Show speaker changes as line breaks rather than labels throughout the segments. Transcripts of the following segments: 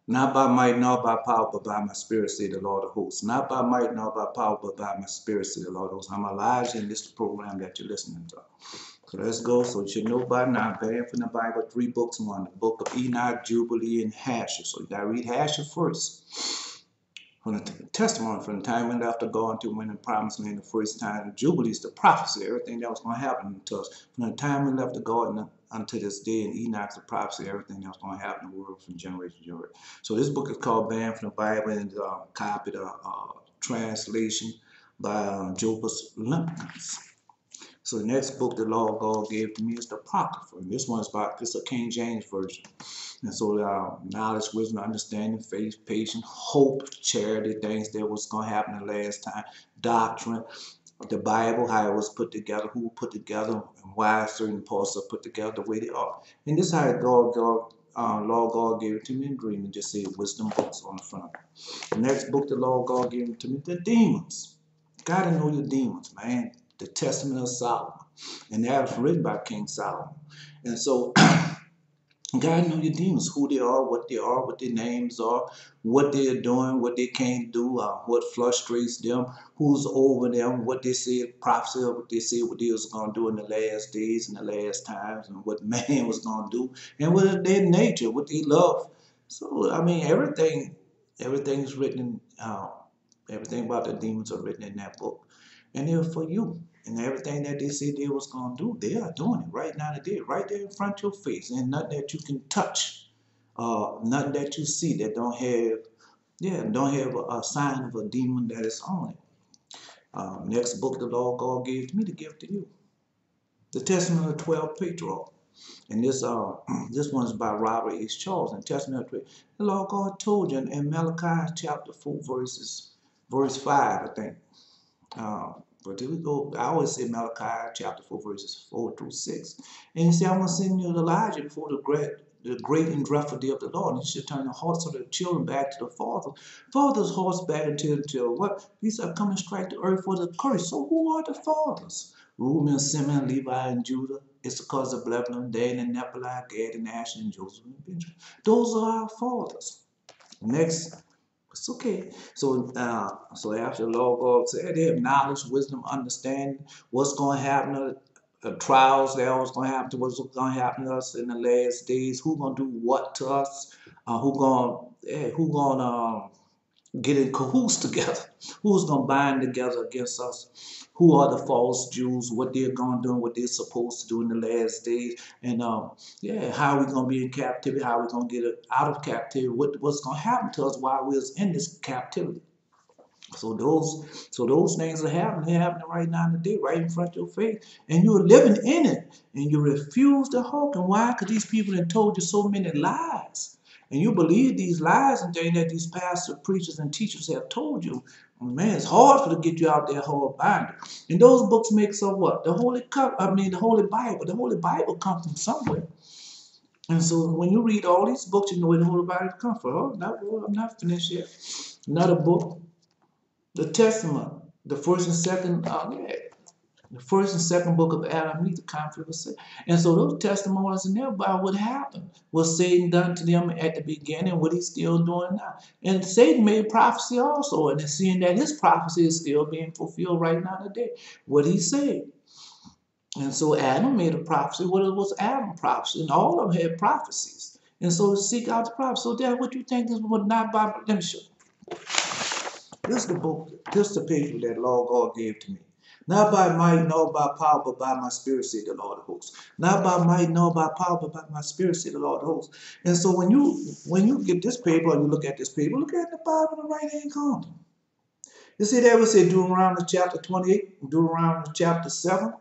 Not by might, nor by power, but by my spirit, say the Lord of hosts. Not by might, nor by power, but by my spirit, say the Lord of hosts. I'm Elijah, and this is the program that you're listening to. So let's go. So you should know by now, banned from the Bible, 3 books, one, the book of Enoch, Jubilee, and Hasher. So you got to read Hasher first. From the testimony, from the time we left to go until when the promised land the first time, Jubilee is the prophecy, everything that was going to happen to us. From the time we left the garden until this day, and Enoch's the prophecy, everything that was going to happen in the world from generation to generation. So this book is called Banned from the Bible, and copied translation by Jobus Lumpkins. So the next book the Lord God gave to me is the Apocrypha. And this one's about, this is a King James version. And so knowledge, wisdom, understanding, faith, patience, hope, charity, things that was going to happen the last time, doctrine, the Bible, how it was put together, who put together, and why certain parts are put together the way they are. And this is how Lord God gave it to me in a dream, and just say wisdom books on the front. The next book the Lord God gave to me, the demons. Gotta know your demons, man. The Testament of Solomon. And that was written by King Solomon. And so God know your demons, who they are, what their names are, what they're doing, what they can't do, what frustrates them, who's over them, what they said, prophecy of what they said, what they was going to do in the last days and the last times, and what man was going to do, and what is their nature, what they love. So, I mean, everything is written, everything about the demons are written in that book. And they're for you. And everything that they said they was going to do, they are doing it right now today, right there in front of your face. And nothing that you can touch, nothing that you see that don't have a sign of a demon that is on it. Next book the Lord God gave to me to give to you. The Testament of the 12 Patriarchs. And this one is by Robert H. Charles. And Testament of the Lord God told you in Malachi chapter 4 verse 5, I think. But here we go. I always say Malachi chapter 4 verses 4 through 6. And he said, I'm going to send you Elijah before the great and dreadful day of the Lord. And you should turn the hearts of the children back to the father's hearts back until what? He said, come and strike the earth with a curse. So who are the fathers? Reuben, Simeon, Levi, and Judah. Issachar, Zebulun, Dan, and NAPHTALI, Gad, and Asher, and Joseph, and Benjamin. Those are our fathers. Next. It's okay. So after the Lord God said they have knowledge, wisdom, understanding, what's going to happen, the trials that was going to happen to us, what's going to happen to us in the last days, who's going to do what to us, who going to get in cahoots together, who's going to bind together against us, who are the false Jews, what they're going to do, what they're supposed to do in the last days, and how are we going to be in captivity, how are we going to get out of captivity, what's going to happen to us while we're in this captivity. So those things are happening. They're happening right now today, right in front of your face. And you're living in it. And you refuse to hearken. Why? Because these people have told you so many lies. And you believe these lies and things that these pastors, preachers, and teachers have told you. Man, it's hard for to get you out there hard binder. And those books make up what? The Holy Bible. The Holy Bible comes from somewhere. And so when you read all these books, you know where the Holy Bible comes from. Oh, I'm not finished yet. Another book. The Testament, the first and second book of Adam, the conflict of sin. And so those testimonies in there about what happened, what Satan done to them at the beginning, what he's still doing now. And Satan made prophecy also, and it's seeing that his prophecy is still being fulfilled right now today, what he said. And so Adam made a prophecy. What was Adam's prophecy? And all of them had prophecies. And so seek out the prophecy. So that's what you think this was not by. Let me show you. This is the book, this is the page that Lord God gave to me. Not by might, nor by power, but by my spirit, said the Lord of hosts. Not by might, nor by power, but by my spirit, said the Lord of hosts. And so when you get this paper, or you look at this paper, look at the Bible in the right-hand corner. You see that we say Deuteronomy chapter 28, Deuteronomy chapter 7.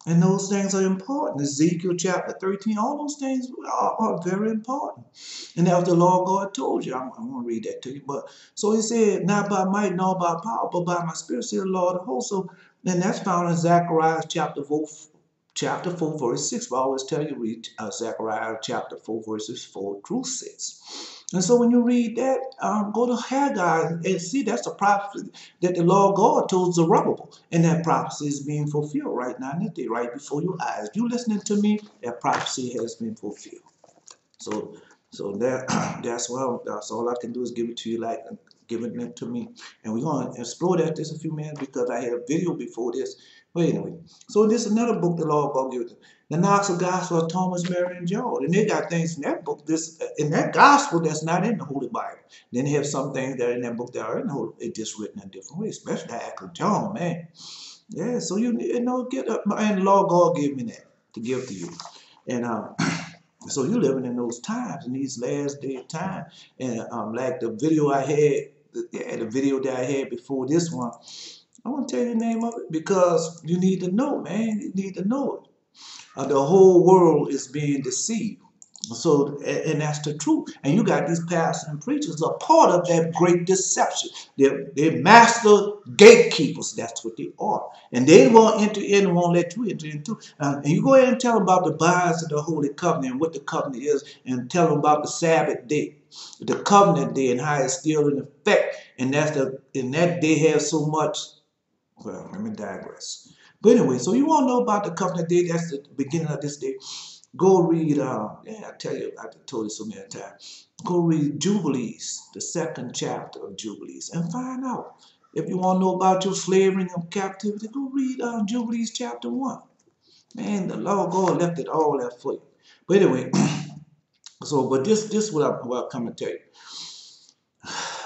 And those things are important. Ezekiel chapter 13, all those things are very important. And that was the Lord God told you. I'm going to read that to you. But so he said, not by might, nor by power, but by my spirit, said the Lord of hosts. So then that's found in Zechariah chapter 4, verse 6. But I always tell you, read Zechariah chapter 4, verses 4 through 6. And so when you read that, go to Haggai and see that's a prophecy that the Lord God told Zerubbabel. And that prophecy is being fulfilled right now, right before your eyes. You listening to me, that prophecy has been fulfilled. So So that's all I can do is give it to you like giving it to me. And we're going to explore that just a few minutes because I had a video before this. But anyway, so this is another book the Lord going to give it. The Knox Gospel of Thomas, Mary, and John. And they got things in that book, in that gospel that's not in the Holy Bible. Then they have some things that are in that book that are in the Holy, it's just written in a different way, especially the Act of John, man. Yeah, so you know, get up, and the Lord God gave me that to give to you. And so you living in those times, in these last day time. And like the video I had, the video that I had before this one, I want to tell you the name of it because you need to know, man. You need to know it. The whole world is being deceived. So, and that's the truth. And you got these pastors and preachers are part of that great deception. They're master gatekeepers. That's what they are. And they won't enter in and won't let you enter into. And you go ahead and tell them about the bonds of the Holy Covenant and what the covenant is, and tell them about the Sabbath day, the covenant day, and how it's still in effect. And that day has so much. Well, let me digress. But anyway, so you want to know about the covenant day? That's the beginning of this day. Go read, I tell you, I told you so many times. Go read Jubilees, the second chapter of Jubilees, and find out. If you want to know about your slavery and captivity, go read Jubilees chapter 1. Man, the Lord God left it all there for you. But anyway, but this is what I'm coming to tell you.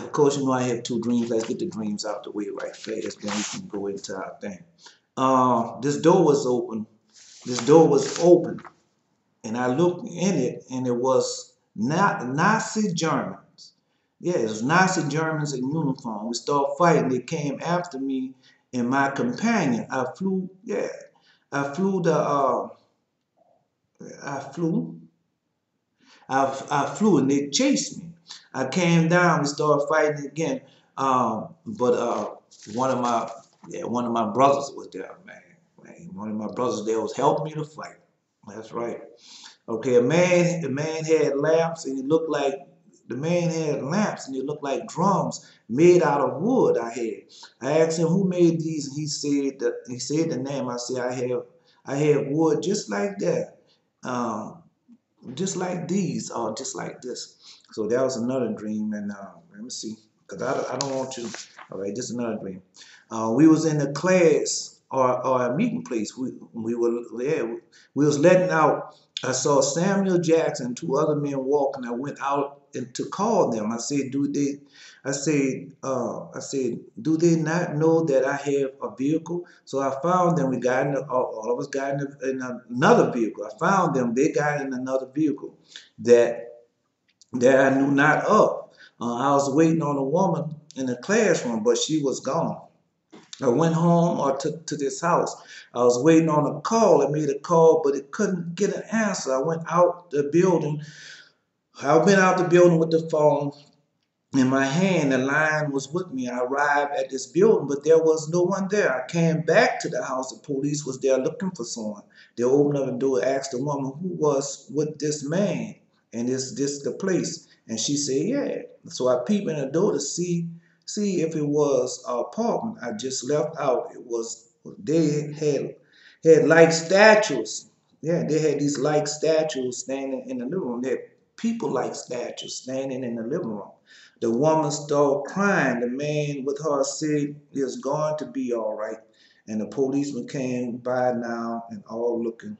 Of course, you know I have two dreams. Let's get the dreams out the way right fast, then we can go into our thing. This door was open. This door was open. And I looked in it, and it was Nazi Germans. Yeah, it was Nazi Germans in uniform. We started fighting. They came after me and my companion. I flew and they chased me. I came down. We started fighting again. But one of my brothers was there, man. One of my brothers there was helping me to fight. That's right. Okay, the man had lamps, and it looked like drums made out of wood. I asked him who made these, and he said the name. I said I have wood just like that, just like these, or just like this. So that was another dream, and let me see, because I don't want you. All right, this is another dream. We was in a class or a meeting place. We was letting out. I saw Samuel Jackson and two other men walking. I went out and to call them. I said, do they not know that I have a vehicle? So I found them. We got all of us got in another vehicle. I found them. They got in another vehicle that I knew not of. I was waiting on a woman in the classroom, but she was gone. I went home or to this house. I was waiting on a call. I made a call, but it couldn't get an answer. I went out the building. I went out the building with the phone in my hand. The line was with me. I arrived at this building, but there was no one there. I came back to the house. The police was there looking for someone. They opened up the door, asked the woman who was with this man, and is this the place? And she said, yeah. So I peeped in the door to see if it was an apartment. I just left out. They had like statues. Yeah, they had these like statues standing in the living room. They had people like statues standing in the living room. The woman started crying. The man with her said, it's going to be all right. And the policeman came by now and all looking.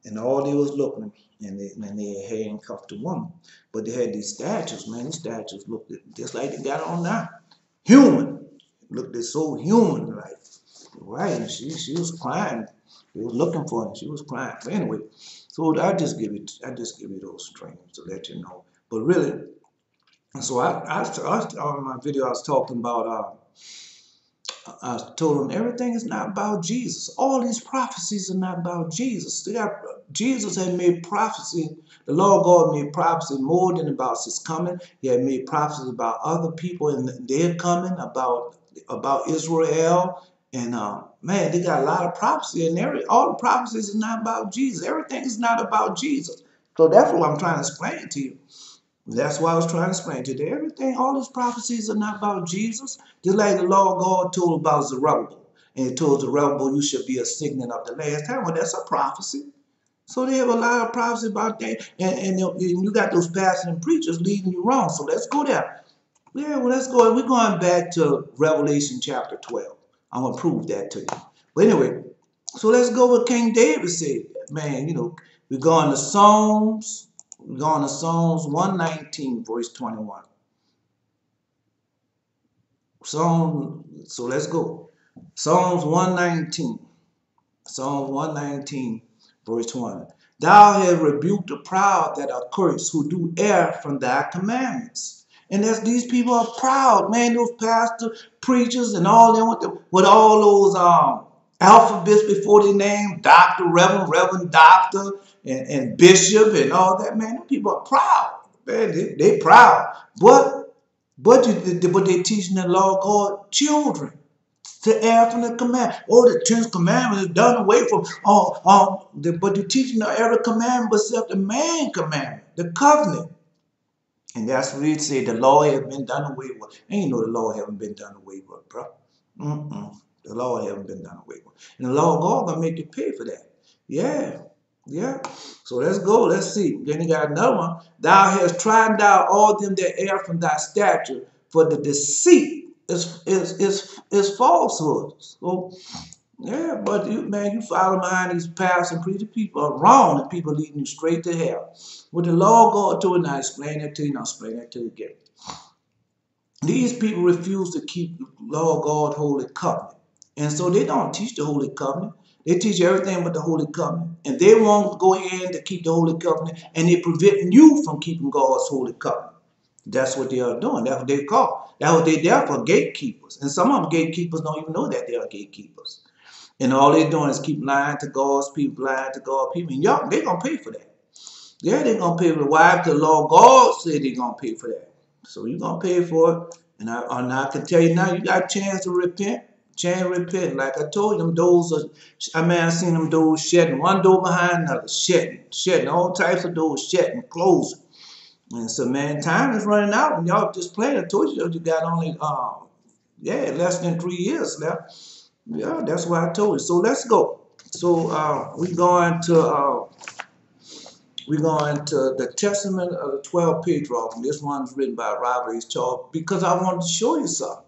And all they was looking, and they handcuffed the woman. But they had these statues, man. These statues looked just like they got on now. Human. Looked so human, like. Right, and she was crying. They was looking for her. She was crying. But anyway, so I just give you those dreams to let you know. But really, so I on my video I was talking about I told them everything is not about Jesus. All these prophecies are not about Jesus. Jesus had made prophecy. The Lord God made prophecy more than about his coming. He had made prophecies about other people and their coming, about Israel. And man, they got a lot of prophecy, and all the prophecies are not about Jesus. Everything is not about Jesus. So that's what I'm trying to explain to you. That's why I was trying to explain to you. Everything, all these prophecies are not about Jesus. Just like the Lord God told about Zerubbabel. And he told Zerubbabel, you should be a signet of the last time. Well, that's a prophecy. So they have a lot of prophecy about that. And you got those pastors and preachers leading you wrong. So let's go there. Yeah, well, let's go. We're going back to Revelation chapter 12. I'm going to prove that to you. But anyway, so let's go with King David said. Man, we're going to Psalms. We're going to Psalms 119, verse 21. So let's go. Psalms 119. Psalms 119, verse 20. Thou hast rebuked the proud that are cursed, who do err from thy commandments. And that's these people are proud, man. Those pastors, preachers, and all them with all those alphabets before their name, doctor, reverend doctor, and bishop, and all that. Man, those people are proud. Man, they proud. But they teaching the law of God children to err from the command. Oh, the 10 commandments is done away from. But you're teaching every commandment except the main commandment, the covenant. And that's what it said. The law has been done away with. Ain't the law haven't been done away with, bro. The law haven't been done away with. And the law of God gonna make you pay for that. Yeah. Yeah. So let's go. Let's see. Then you got another one. Thou hast tried out all them that err from thy stature, for the deceit is falsehood. So yeah, but you follow behind these pastors and preachers, people are wrong, and people leading you straight to hell. What the law of God to it, and I explain it to you, and I'll explain it to you again. These people refuse to keep the law of God holy covenant. And so they don't teach the holy covenant. They teach everything but the holy covenant. And they won't go in to keep the holy covenant, and they're preventing you from keeping God's holy covenant. That's what they are doing. That's what they call. That's what they're there for, gatekeepers. And some of them gatekeepers don't even know that they are gatekeepers. And all they're doing is keep lying to God's people, lying to God's people. And y'all, they're going to pay for that. Yeah, they're going to pay for it. Why? If the law of God said they're going to pay for that. So you're going to pay for it. And I can tell you now, you got a chance to repent. Chance to repent. Like I told you, them doors are, I seen them doors shutting. One door behind another, shutting. All types of doors shutting, closing. And so, man, time is running out. And y'all just playing. I told you, you got only, less than 3 years left. Yeah, that's what I told you. So let's go. So we're going to the Testament of the 12 Patriarchs. And this one's written by Robert H. Charles, because I wanted to show you something.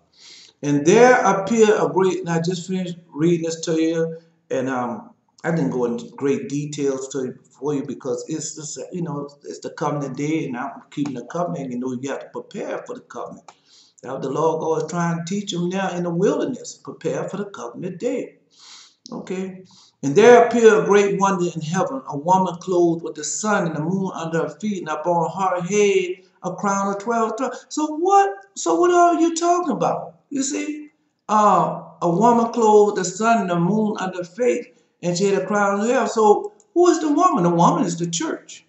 And there appeared a great, and I just finished reading this to you, and I didn't go into great details for you because it's the covenant day, and I'm keeping the covenant. You have to prepare for the covenant. Now the Lord God is trying to teach them now in the wilderness, prepare for the covenant day. Okay. And there appeared a great wonder in heaven, a woman clothed with the sun and the moon under her feet, and upon her head a crown of 12 stars. So what are you talking about? You see, a woman clothed with the sun and the moon under her feet, and she had a crown of hell. So who is the woman? The woman is the church.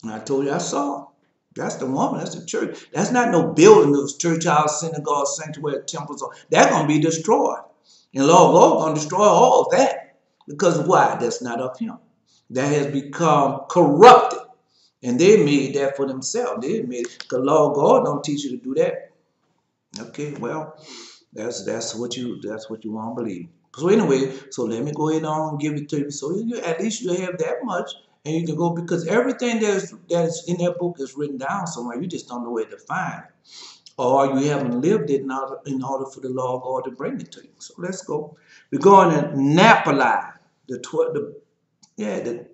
And I told you I saw. That's the woman. That's the church. That's not no building of church house, synagogue, sanctuary, temples. That's going to be destroyed. And the Lord God is going to destroy all of that. Because why? That's not of him. That has become corrupted. And they made that for themselves. They made it. Because Lord God don't teach you to do that. Okay, well, that's what you want to believe. So anyway, so let me go ahead on and give it to you. So at least you have that much. And you can go, because everything that is in that book is written down somewhere. You just don't know where to find it. Or you haven't lived it in order for the law of God to bring it to you. So let's go. We're going to NAPHTALI, the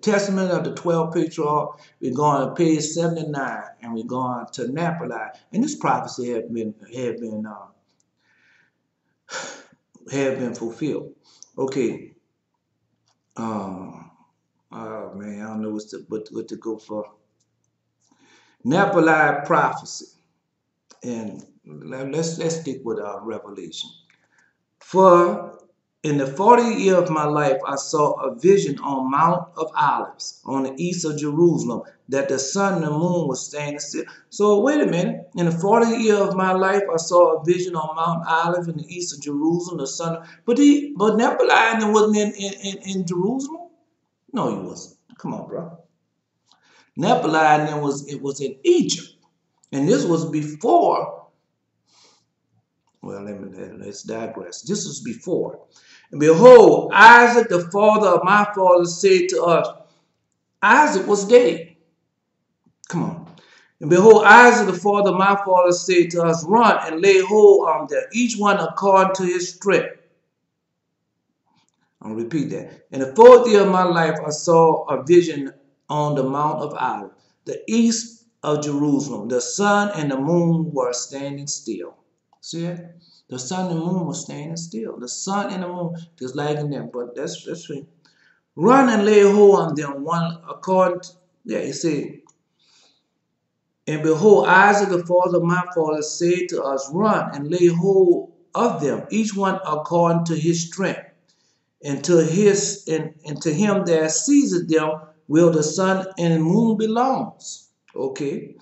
Testament of the 12 Patriarchs. We're going to page 79, and we're going to NAPHTALI. And this prophecy had been fulfilled. Okay. Oh man, I don't know what to go for. NAPHTALI prophecy, and let's stick with Revelation. For in the 40th year of my life, I saw a vision on Mount of Olives, on the east of Jerusalem, that the sun and the moon were standing still. So wait a minute. In the 40th year of my life, I saw a vision on Mount Olive in the east of Jerusalem, the sun. But NAPHTALI wasn't in Jerusalem. No, he wasn't. Come on, bro. NAPHTALI was in Egypt, and this was before. Well, let's digress. This was before. And behold, Isaac, the father of my father, said to us, Isaac was dead. Come on. And behold, Isaac, the father of my father, said to us, run and lay hold on them, each one according to his strength. I'll repeat that. In the 4th year of my life, I saw a vision on the Mount of Olives, the east of Jerusalem. The sun and the moon were standing still. See that? The sun and the moon were standing still. The sun and the moon, just like in them, but that's right. Run and lay hold on them, one according to, yeah, it said, and behold, Isaac, the father of my father, said to us, run and lay hold of them, each one according to his strength. And to him that seizeth them will the sun and the moon belongs. Okay.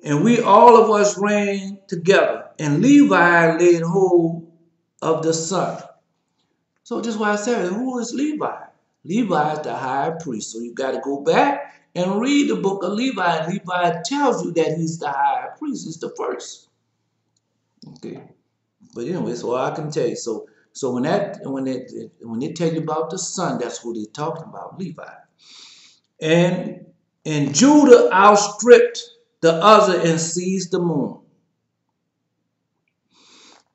And we all of us ran together, and Levi laid hold of the sun. So just why I said, who is Levi? Levi is the high priest. So you got to go back and read the book of Levi. And Levi tells you that he's the high priest. He's the first. Okay. But anyway, so I can tell you. So when they tell you about the son, that's who they're talking about, Levi. And Judah outstripped the other and seized the moon.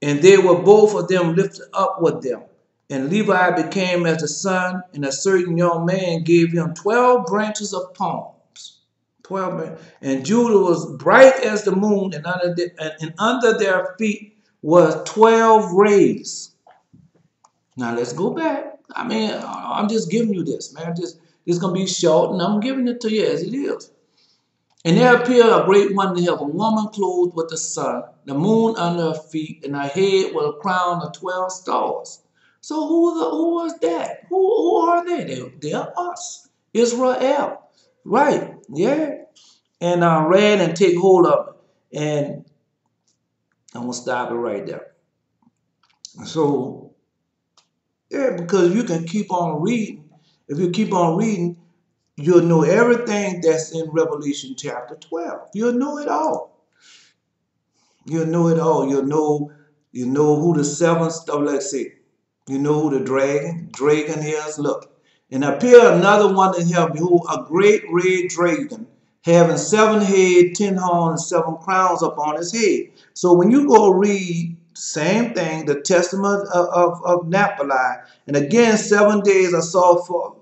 And they were both of them lifted up with them. And Levi became as the sun, and a certain young man gave him 12 branches of palms. 12 branches. And Judah was bright as the moon, and under their feet was 12 rays. Now let's go back. I mean, I'm just giving you this, man. It's going to be short, and I'm giving it to you as it is. And there appeared a great wonder in heaven, a woman clothed with the sun, the moon under her feet, and her head with a crown of 12 stars. So who was that? Who are they? They are us, Israel. Right, yeah. And ran and take hold of it. And I'm going to stop it right there. So, yeah, because you can keep on reading. If you keep on reading, you'll know everything that's in Revelation chapter 12. You'll know it all. You'll know it all. You'll know who the seventh, let's see. You know who the dragon is. Look. And appeared another one in heaven, behold, a great red dragon, having 7 heads, 10 horns, 7 crowns upon his head. So when you go read, same thing, the testament of NAPHTALI, and again 7 days I saw for.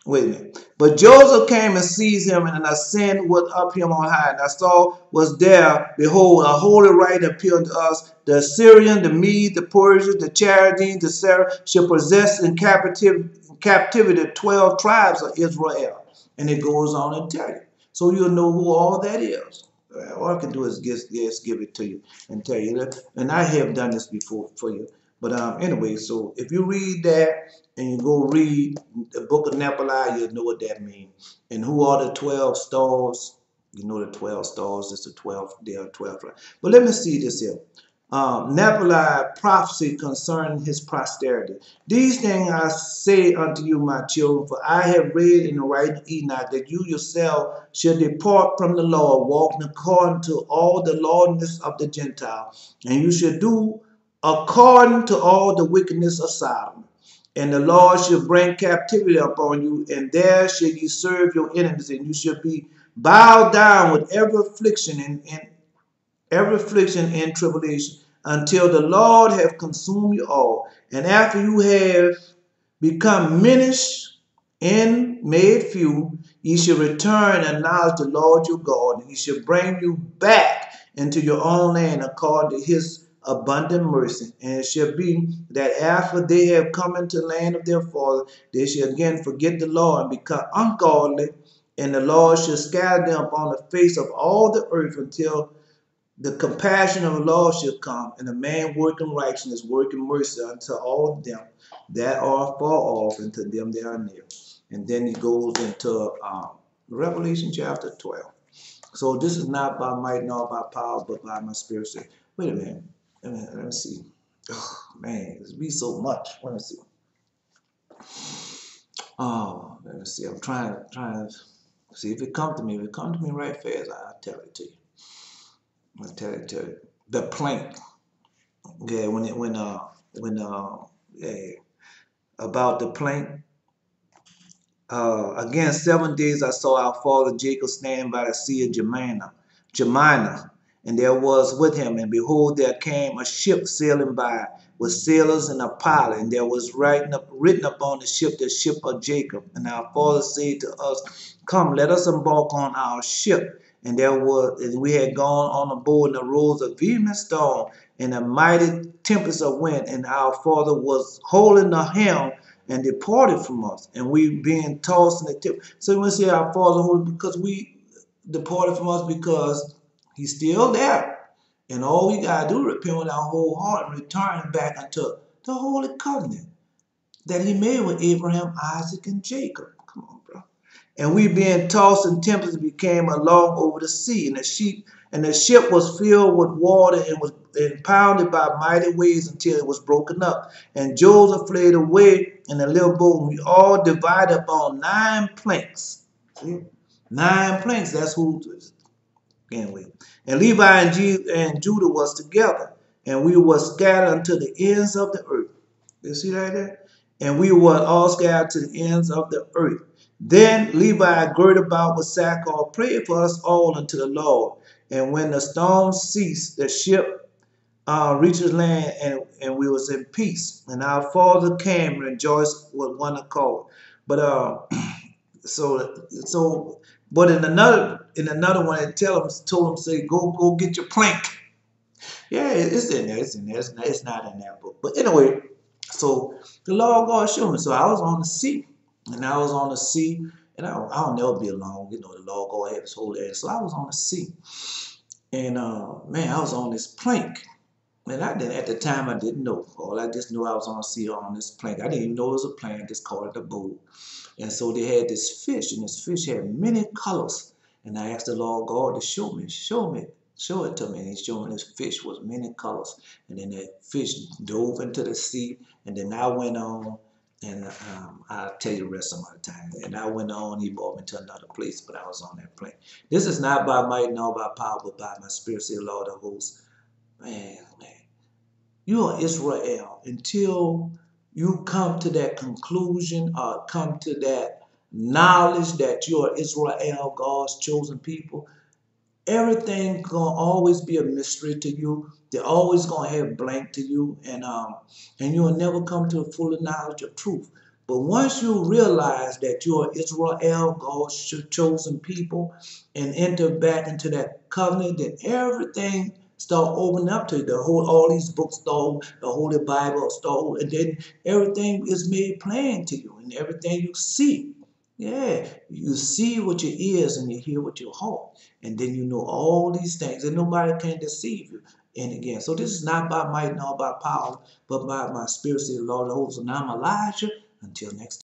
Wait a minute. But Joseph came and seized him, and ascended up him on high. And I saw was there, behold, a holy right appeared to us. The Assyrian, the Mede, the Persian, the Chaldeans, the Sarah shall possess in captivity the 12 tribes of Israel. And it goes on and tell you. So you'll know who all that is. All I can do is just give it to you and tell you that. And I have done this before for you. But anyway, so if you read that and you go read the book of NAPHTALI, you'll know what that means. And who are the 12 stars? You know the 12 stars is the 12, they are 12. But let me see this here. NAPHTALI prophecy concerning his posterity. These things I say unto you, my children, for I have read in the writing of Enoch that you yourself shall depart from the Lord, walking according to all the lawlessness of the Gentile, and you shall do according to all the wickedness of Sodom. And the Lord shall bring captivity upon you, and there shall you serve your enemies, and you shall be bowed down with every affliction and tribulation, until the Lord have consumed you all. And after you have become diminished and made few, ye shall return and acknowledge the Lord your God, and he shall bring you back into your own land according to his abundant mercy. And it shall be that after they have come into the land of their father, they shall again forget the Lord and become ungodly, and the Lord shall scatter them upon the face of all the earth until the compassion of the Lord shall come, and a man working righteousness, working mercy unto all of them that are far off, and to them that are near. And then he goes into Revelation chapter 12. So this is not by might nor by power, but by my spirit. Wait a minute. Let me see. Oh, man, it's be so much. Let me see. Oh, let me see. I'm trying to see if it comes to me. If it comes to me right fast, I'll tell it to you. I'll tell it to you. The plank. Okay, about the plank. Again, 7 days I saw our father Jacob standing by the sea of Jemina, and there was with him, and behold, there came a ship sailing by with sailors and a pilot, and there was written upon the ship of Jacob. And our father said to us, "Come, let us embark on our ship." And we had gone on aboard, and arose a vehement storm and a mighty tempest of wind, and our father was holding the helm and departed from us, and we being tossed in the tip. So we say our father holding because we departed from us because he's still there. And all we gotta do is repent with our whole heart and return back unto the holy covenant that he made with Abraham, Isaac, and Jacob. Come on, bro. And we being tossed in tempest became along over the sea, and the ship was filled with water and was pounded by mighty waves until it was broken up. And Joseph fled away in a little boat, and we all divided upon 9 planks. See? 9 planks, that's who anyway. And Levi and Judah was together, and we were scattered unto the ends of the earth. You see that there? And we were all scattered to the ends of the earth. Then Levi girded about with sackcloth, prayed for us all unto the Lord. And when the storm ceased, the ship reached land, and we was in peace. And our father came and rejoiced with one accord. But but in another one, it told him, say, go get your plank. Yeah, it's in there. It's in there. It's not in that book. But anyway, so the Lord God showed me. So I was on the sea, and I'll never be alone. You know, the Lord God had His whole area. So I was on the sea, and man, I was on this plank. And at the time I didn't know. All I just knew I was on the sea on this plank. I didn't even know it was a plank. I just called it a boat. And so they had this fish, and this fish had many colors. And I asked the Lord God to show it to me. And He showed me this fish was many colors. And then that fish dove into the sea. And then I went on, and I'll tell you the rest some other time. And I went on. He brought me to another place, but I was on that plane. This is not by might nor by power, but by my spirit, says the Lord of hosts. Man. You are Israel until you come to that conclusion or come to that knowledge that you are Israel, God's chosen people. Everything gonna always be a mystery to you. They're always gonna have blank to you, and you'll never come to a full knowledge of truth. But once you realize that you are Israel, God's chosen people, and enter back into that covenant, then everything start opening up to you. All these books, the Holy Bible, and then everything is made plain to you, and everything you see. Yeah, you see with your ears and you hear with your heart, and then you know all these things, and nobody can deceive you. And again, so this is not by might nor by power, but by my spirit, says the Lord of hosts. And I'm Elijah. Until next time.